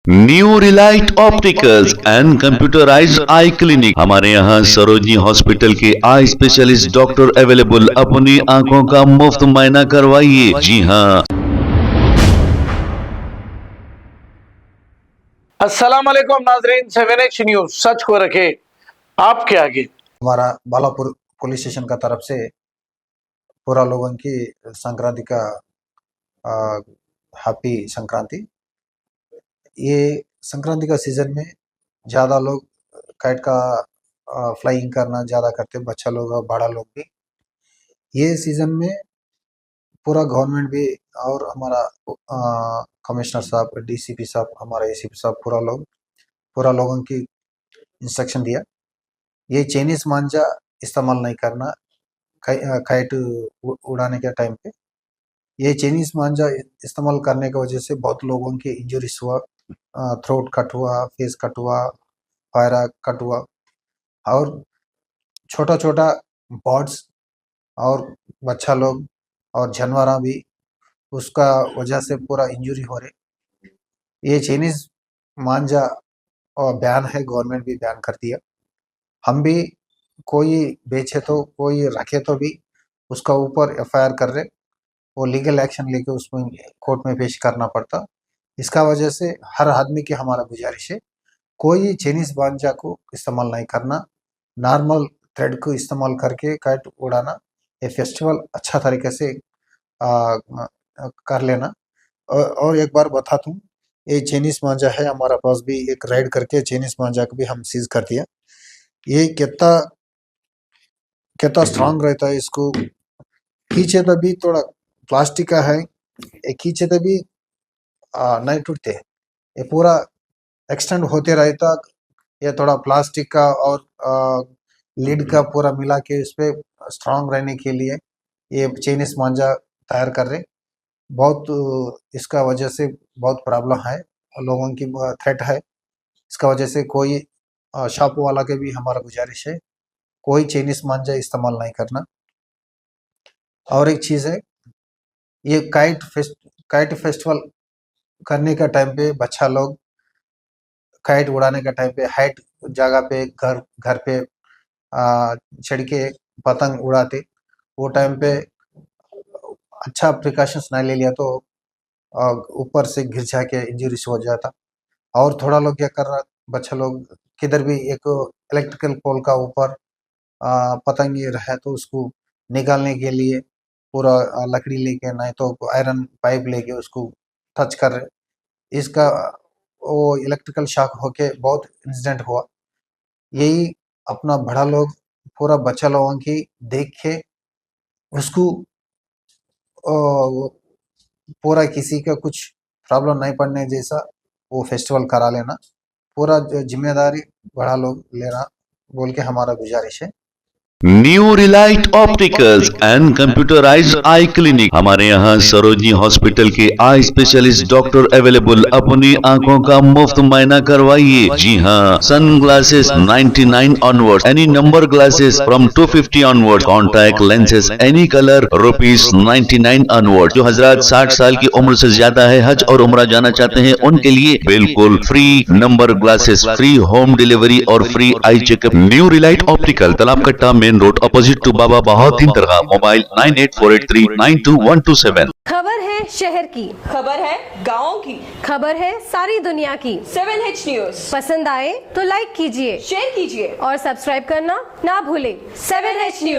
New Relight opticals and computerised I clinic. हमारे यहाँ Sarojini hospital के आई स्पेशलिस्ट डॉक्टर अवेलेबल। अपनी आंखों का मुफ्त मुआयना करवाइए। जी हाँ। अस्सलाम वालेकुम नाजरीन, 7H न्यूज सच को रखे आपके आगे। हमारा बालापुर पुलिस स्टेशन का तरफ से पूरा लोगों की संक्रांति का हैप्पी संक्रांति। ये संक्रांति का सीजन में ज़्यादा लोग काइट का फ्लाइंग करना ज़्यादा करते, बच्चा लोग और बड़ा लोग भी। ये सीज़न में पूरा गवर्नमेंट भी और हमारा कमिश्नर साहब, डीसीपी साहब, हमारा एसीपी साहब, पूरा लोगों की इंस्ट्रक्शन दिया। ये चाइनीज मांझा इस्तेमाल नहीं करना काइट उड़ाने के टाइम पे। ये चाइनीज मांझा इस्तेमाल करने की वजह से बहुत लोगों की इंजरीज हुआ, थ्रोट कट हुआ, फेस कट हुआ, पैरा कट हुआ, और छोटा छोटा बर्ड्स और बच्चा लोग और जानवर भी उसका वजह से पूरा इंजरी हो रहे। ये चाइनीज मांझा और बैन है, गवर्नमेंट भी बैन कर दिया। हम भी कोई बेचे तो कोई रखे तो भी उसका ऊपर एफआईआर कर रहे, वो लीगल एक्शन लेके उसमें कोर्ट में पेश करना पड़ता। इसका वजह से हर आदमी की हमारा गुजारिश है, कोई चाइनीज मांझा को इस्तेमाल नहीं करना, नॉर्मल थ्रेड को इस्तेमाल करके काइट उड़ाना। ये फेस्टिवल अच्छा तरीके से कर लेना। और एक बार बता दूं, ये चाइनीज मांझा है, हमारा पास भी एक राइड करके चाइनीज मांझा को भी हम सीज कर दिया। ये कितना स्ट्रांग रहता है, इसको खींचे तो भी थोड़ा प्लास्टिक का है, ये खींचे तो भी नहीं टूटते, ये पूरा एक्सटेंड होते रहता। ये थोड़ा प्लास्टिक का और लीड का पूरा मिला के इस पे स्ट्रांग रहने के लिए ये चाइनीज मांझा तैयार कर रहे। बहुत इसका वजह से बहुत प्रॉब्लम है, लोगों की थ्रेट है। इसका वजह से कोई शॉप वाला के भी हमारा गुजारिश है, कोई चाइनीज मांझा इस्तेमाल नहीं करना। और एक चीज़ है, ये काइट फेस्टिवल करने का टाइम पे बच्चा लोग काइट उड़ाने का टाइम पे हाइट जगह पे घर पे चढ़ के पतंग उड़ाते, वो टाइम पे अच्छा प्रिकॉशंस नहीं ले लिया तो ऊपर से गिर जाके इंजरीज हो जाता। और थोड़ा लोग क्या कर रहा, बच्चा लोग किधर भी एक इलेक्ट्रिकल पोल का ऊपर पतंग ये रहा तो उसको निकालने के लिए पूरा लकड़ी लेके, नहीं तो आयरन पाइप लेके उसको टच कर रहे। इसका वो इलेक्ट्रिकल शॉक होके बहुत इंसिडेंट हुआ। यही अपना बड़ा लोग पूरा बच्चा लोगों की देख के उसको पूरा किसी का कुछ प्रॉब्लम नहीं पड़ने जैसा वो फेस्टिवल करा लेना, पूरा जिम्मेदारी बड़ा लोग लेना बोल के हमारा गुजारिश है। New Relight opticals and computerised I clinic. हमारे यहाँ सरोजनी हॉस्पिटल के आई स्पेशलिस्ट डॉक्टर अवेलेबल। अपनी आंखों का मुफ्त मुआयना करवाइए। जी हाँ। Sunglasses 99 onward, any number glasses from 250 onward, contact lenses any colour ₹99 onward. जो हजरात 60 साल की उम्र से ज्यादा है, हज और उम्रा जाना चाहते हैं, उनके लिए बिल्कुल free number glasses, free home delivery और free eye checkup. New Relight Optical, Talab Katta main road, opposite to Baba Bahauddin दरगाह। मोबाइल 9848392127। खबर है शहर की, खबर है गाँव की, खबर है सारी दुनिया की। 7H न्यूज पसंद आए तो लाइक कीजिए, शेयर कीजिए और सब्सक्राइब करना ना भूलें। 7H news.